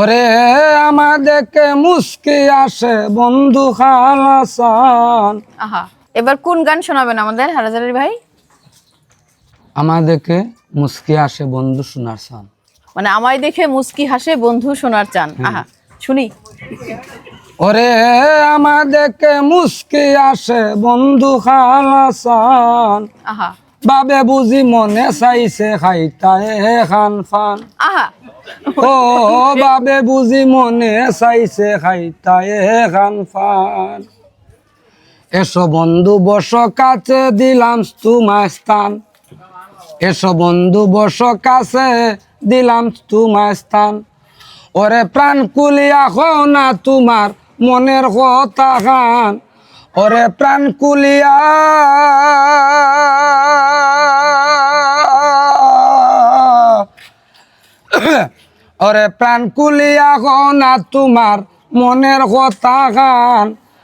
ওরে আমাদেরকে মুস্কি আসে বন্ধু খালাসান। আহা, এবার কোন গান শোনাবেন আমাদের হারাজারি ভাই? আমাদেরকে মুস্কি আসে বন্ধু শোনার সান। মানে আমায় দেখে মুস্কি হাসে বন্ধু শোনার চান। আহা, শুনি। ওরে আমাদেরকে মুস্কি আসে বন্ধু খালাসান। আহা বাবে বুঝি মনে চাইছে খাইতায় খান ফান। আহা, ও বাবে বুঝি মনে চাইছে খাইতায় খান ফান। এসো বন্ধু বস কাছে দিলাম তোমায় স্থান। এসো বন্ধু বস কাছে দিলাম তোমায় স্থান। ওরে প্রাণ কুলিয়া হো না তোমার মনের কথা গান। ওরে প্রাণ কুলিয়া ওরে প্রাণ কুলিয়া হো না তোমার মনের কথা গান।